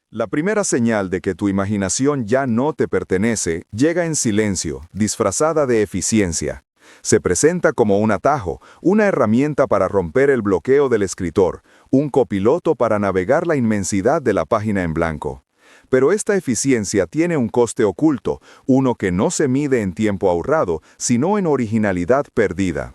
La primera señal de que tu imaginación ya no te pertenece llega en silencio, disfrazada de eficiencia. Se presenta como un atajo, una herramienta para romper el bloqueo del escritor, un copiloto para navegar la inmensidad de la página en blanco. Pero esta eficiencia tiene un coste oculto, uno que no se mide en tiempo ahorrado, sino en originalidad perdida.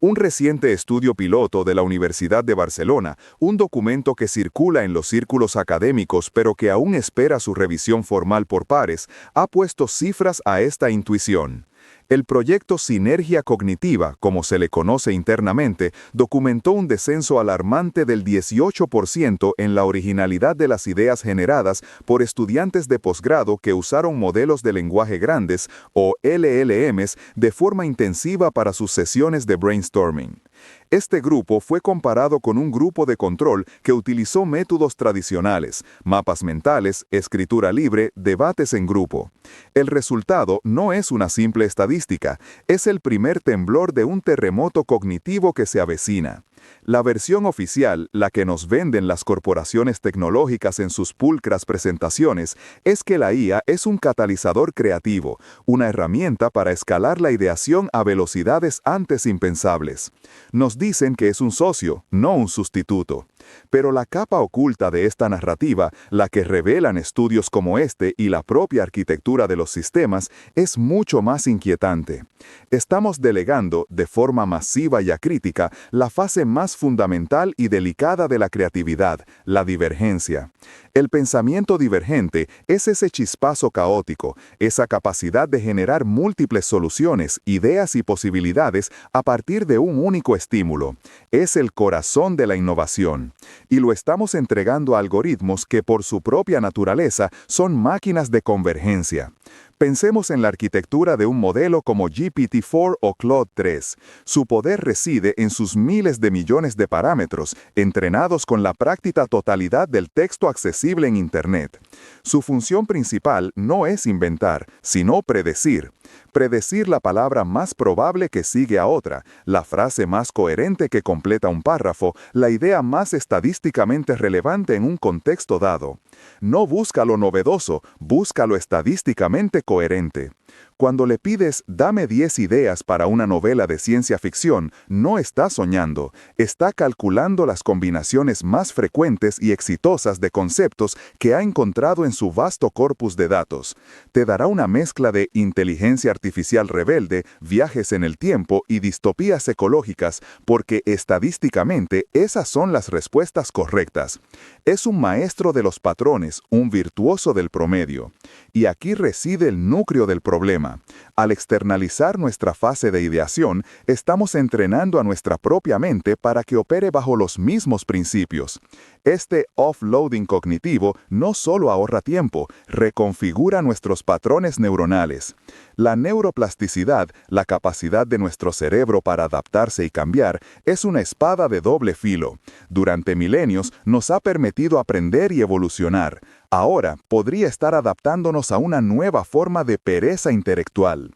Un reciente estudio piloto de la Universidad de Barcelona, un documento que circula en los círculos académicos pero que aún espera su revisión formal por pares, ha puesto cifras a esta intuición. El proyecto Sinergia Cognitiva, como se le conoce internamente, documentó un descenso alarmante del 18% en la originalidad de las ideas generadas por estudiantes de posgrado que usaron modelos de lenguaje grandes, o LLMs, de forma intensiva para sus sesiones de brainstorming. Este grupo fue comparado con un grupo de control que utilizó métodos tradicionales, mapas mentales, escritura libre, debates en grupo. El resultado no es una simple estadística, es el primer temblor de un terremoto cognitivo que se avecina. La versión oficial, la que nos venden las corporaciones tecnológicas en sus pulcras presentaciones, es que la IA es un catalizador creativo, una herramienta para escalar la ideación a velocidades antes impensables. Nos dicen que es un socio, no un sustituto. Pero la capa oculta de esta narrativa, la que revelan estudios como este y la propia arquitectura de los sistemas, es mucho más inquietante. Estamos delegando, de forma masiva y acrítica, la fase más fundamental y delicada de la creatividad, la divergencia. El pensamiento divergente es ese chispazo caótico, esa capacidad de generar múltiples soluciones, ideas y posibilidades a partir de un único estímulo. Es el corazón de la innovación. Y lo estamos entregando a algoritmos que por su propia naturaleza son máquinas de convergencia. Pensemos en la arquitectura de un modelo como GPT-4 o Claude 3. Su poder reside en sus miles de millones de parámetros, entrenados con la práctica totalidad del texto accesible en Internet. Su función principal no es inventar, sino predecir. Predecir la palabra más probable que sigue a otra, la frase más coherente que completa un párrafo, la idea más estadísticamente relevante en un contexto dado. No busca lo novedoso, busca lo estadísticamente coherente. Cuando le pides, dame 10 ideas para una novela de ciencia ficción, no está soñando, está calculando las combinaciones más frecuentes y exitosas de conceptos que ha encontrado en su vasto corpus de datos. Te dará una mezcla de inteligencia artificial rebelde, viajes en el tiempo y distopías ecológicas, porque estadísticamente esas son las respuestas correctas. Es un maestro de los patrones, un virtuoso del promedio. Y aquí reside el núcleo del problema. Al externalizar nuestra fase de ideación, estamos entrenando a nuestra propia mente para que opere bajo los mismos principios. Este offloading cognitivo no solo ahorra tiempo, reconfigura nuestros patrones neuronales. La neuroplasticidad, la capacidad de nuestro cerebro para adaptarse y cambiar, es una espada de doble filo. Durante milenios nos ha permitido aprender y evolucionar. Ahora podría estar adaptándonos a una nueva forma de pereza intelectual.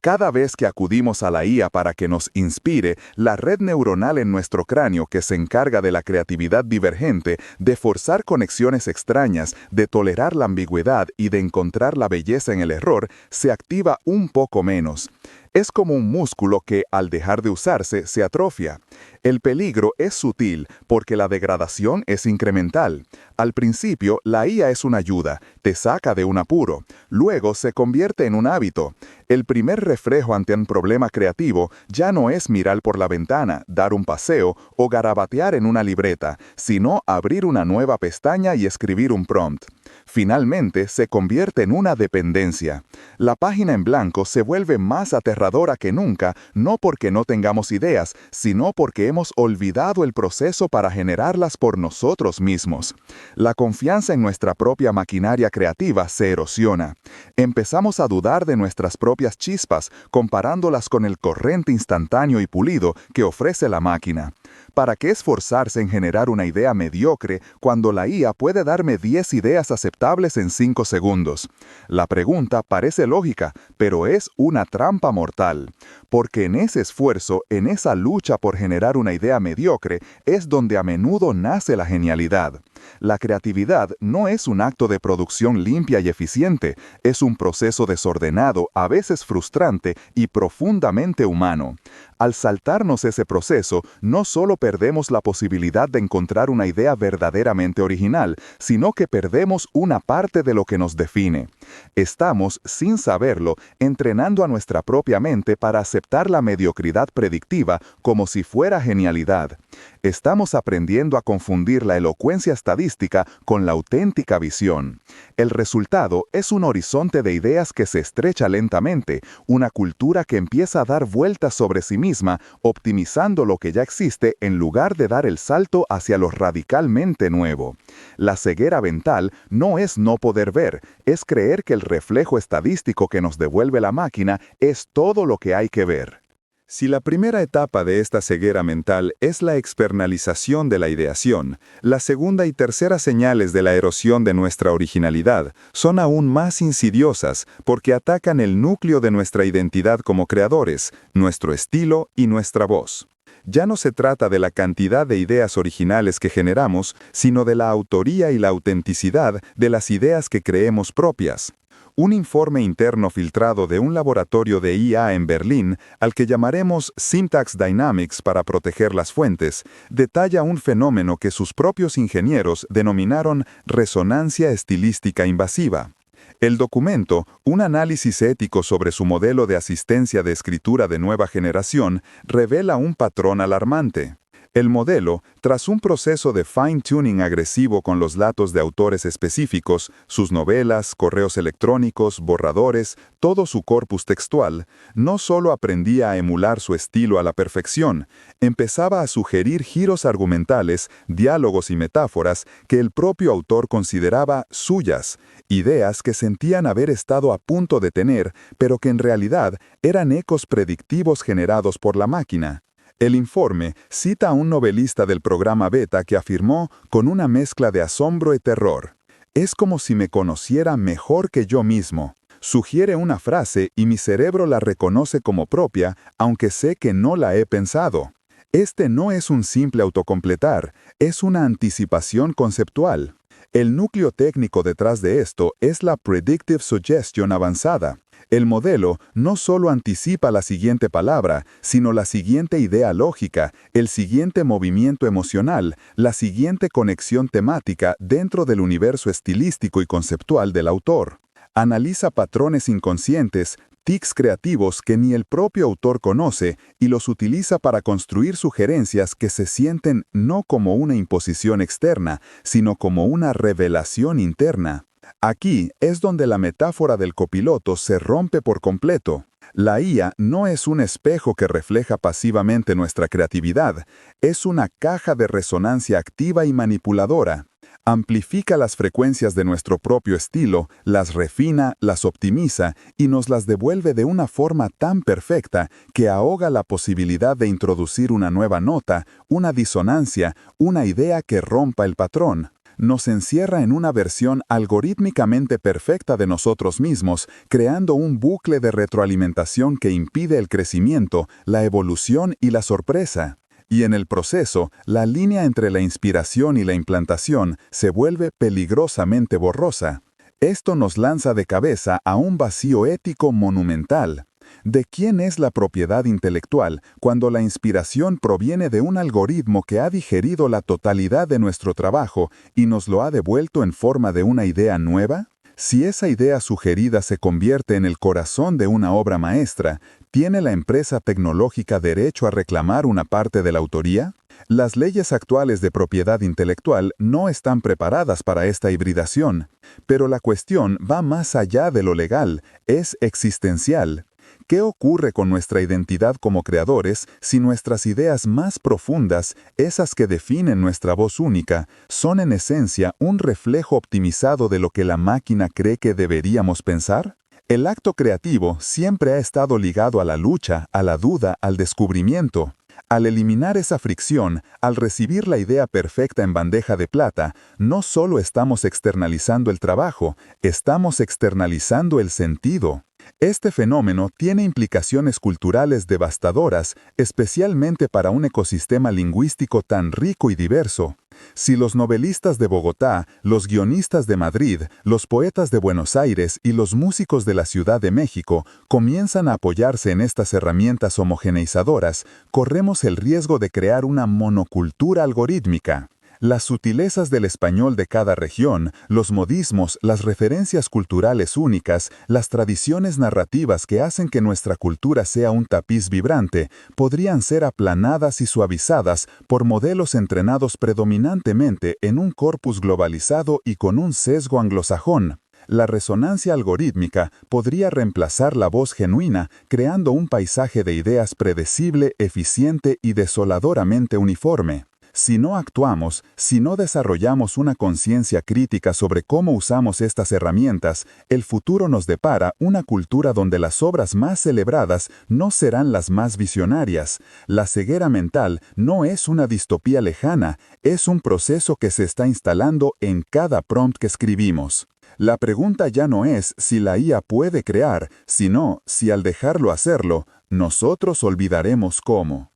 Cada vez que acudimos a la IA para que nos inspire, la red neuronal en nuestro cráneo que se encarga de la creatividad divergente, de forzar conexiones extrañas, de tolerar la ambigüedad y de encontrar la belleza en el error, se activa un poco menos. Es como un músculo que, al dejar de usarse, se atrofia. El peligro es sutil porque la degradación es incremental. Al principio, la IA es una ayuda, te saca de un apuro. Luego se convierte en un hábito. El primer reflejo ante un problema creativo ya no es mirar por la ventana, dar un paseo o garabatear en una libreta, sino abrir una nueva pestaña y escribir un prompt. Finalmente, se convierte en una dependencia. La página en blanco se vuelve más aterradora que nunca, no porque no tengamos ideas, sino porque hemos olvidado el proceso para generarlas por nosotros mismos. La confianza en nuestra propia maquinaria creativa se erosiona. Empezamos a dudar de nuestras propias chispas, comparándolas con el corriente instantáneo y pulido que ofrece la máquina. ¿Para qué esforzarse en generar una idea mediocre cuando la IA puede darme 10 ideas aceptables en 5 segundos? La pregunta parece lógica, pero es una trampa mortal. Porque en ese esfuerzo, en esa lucha por generar una idea mediocre, es donde a menudo nace la genialidad. La creatividad no es un acto de producción limpia y eficiente, es un proceso desordenado, a veces frustrante y profundamente humano. Al saltarnos ese proceso, no solo perdemos la posibilidad de encontrar una idea verdaderamente original, sino que perdemos una parte de lo que nos define. Estamos, sin saberlo, entrenando a nuestra propia mente para aceptar la mediocridad predictiva como si fuera genialidad. Estamos aprendiendo a confundir la elocuencia estadística con la auténtica visión. El resultado es un horizonte de ideas que se estrecha lentamente, una cultura que empieza a dar vueltas sobre sí misma, optimizando lo que ya existe en lugar de dar el salto hacia lo radicalmente nuevo. La ceguera mental no es no poder ver, es creer que el reflejo estadístico que nos devuelve la máquina es todo lo que hay que ver. Si la primera etapa de esta ceguera mental es la externalización de la ideación, la segunda y tercera señales de la erosión de nuestra originalidad son aún más insidiosas porque atacan el núcleo de nuestra identidad como creadores, nuestro estilo y nuestra voz. Ya no se trata de la cantidad de ideas originales que generamos, sino de la autoría y la autenticidad de las ideas que creemos propias. Un informe interno filtrado de un laboratorio de IA en Berlín, al que llamaremos Syntax Dynamics para proteger las fuentes, detalla un fenómeno que sus propios ingenieros denominaron resonancia estilística invasiva. El documento, un análisis ético sobre su modelo de asistencia de escritura de nueva generación, revela un patrón alarmante. El modelo, tras un proceso de fine-tuning agresivo con los datos de autores específicos, sus novelas, correos electrónicos, borradores, todo su corpus textual, no solo aprendía a emular su estilo a la perfección, empezaba a sugerir giros argumentales, diálogos y metáforas que el propio autor consideraba suyas, ideas que sentían haber estado a punto de tener, pero que en realidad eran ecos predictivos generados por la máquina. El informe cita a un novelista del programa Beta que afirmó, con una mezcla de asombro y terror: «Es como si me conociera mejor que yo mismo. Sugiere una frase y mi cerebro la reconoce como propia, aunque sé que no la he pensado. Este no es un simple autocompletar, es una anticipación conceptual». El núcleo técnico detrás de esto es la Predictive Suggestion avanzada. El modelo no solo anticipa la siguiente palabra, sino la siguiente idea lógica, el siguiente movimiento emocional, la siguiente conexión temática dentro del universo estilístico y conceptual del autor. Analiza patrones inconscientes, tics creativos que ni el propio autor conoce y los utiliza para construir sugerencias que se sienten no como una imposición externa, sino como una revelación interna. Aquí es donde la metáfora del copiloto se rompe por completo. La IA no es un espejo que refleja pasivamente nuestra creatividad, es una caja de resonancia activa y manipuladora. Amplifica las frecuencias de nuestro propio estilo, las refina, las optimiza y nos las devuelve de una forma tan perfecta que ahoga la posibilidad de introducir una nueva nota, una disonancia, una idea que rompa el patrón. Nos encierra en una versión algorítmicamente perfecta de nosotros mismos, creando un bucle de retroalimentación que impide el crecimiento, la evolución y la sorpresa. Y en el proceso, la línea entre la inspiración y la implantación se vuelve peligrosamente borrosa. Esto nos lanza de cabeza a un vacío ético monumental. ¿De quién es la propiedad intelectual cuando la inspiración proviene de un algoritmo que ha digerido la totalidad de nuestro trabajo y nos lo ha devuelto en forma de una idea nueva? Si esa idea sugerida se convierte en el corazón de una obra maestra, ¿tiene la empresa tecnológica derecho a reclamar una parte de la autoría? Las leyes actuales de propiedad intelectual no están preparadas para esta hibridación, pero la cuestión va más allá de lo legal, es existencial. ¿Qué ocurre con nuestra identidad como creadores si nuestras ideas más profundas, esas que definen nuestra voz única, son en esencia un reflejo optimizado de lo que la máquina cree que deberíamos pensar? El acto creativo siempre ha estado ligado a la lucha, a la duda, al descubrimiento. Al eliminar esa fricción, al recibir la idea perfecta en bandeja de plata, no solo estamos externalizando el trabajo, estamos externalizando el sentido. Este fenómeno tiene implicaciones culturales devastadoras, especialmente para un ecosistema lingüístico tan rico y diverso. Si los novelistas de Bogotá, los guionistas de Madrid, los poetas de Buenos Aires y los músicos de la Ciudad de México comienzan a apoyarse en estas herramientas homogeneizadoras, corremos el riesgo de crear una monocultura algorítmica. Las sutilezas del español de cada región, los modismos, las referencias culturales únicas, las tradiciones narrativas que hacen que nuestra cultura sea un tapiz vibrante, podrían ser aplanadas y suavizadas por modelos entrenados predominantemente en un corpus globalizado y con un sesgo anglosajón. La resonancia algorítmica podría reemplazar la voz genuina, creando un paisaje de ideas predecible, eficiente y desoladoramente uniforme. Si no actuamos, si no desarrollamos una conciencia crítica sobre cómo usamos estas herramientas, el futuro nos depara una cultura donde las obras más celebradas no serán las más visionarias. La ceguera mental no es una distopía lejana, es un proceso que se está instalando en cada prompt que escribimos. La pregunta ya no es si la IA puede crear, sino si al dejarlo hacerlo, nosotros olvidaremos cómo.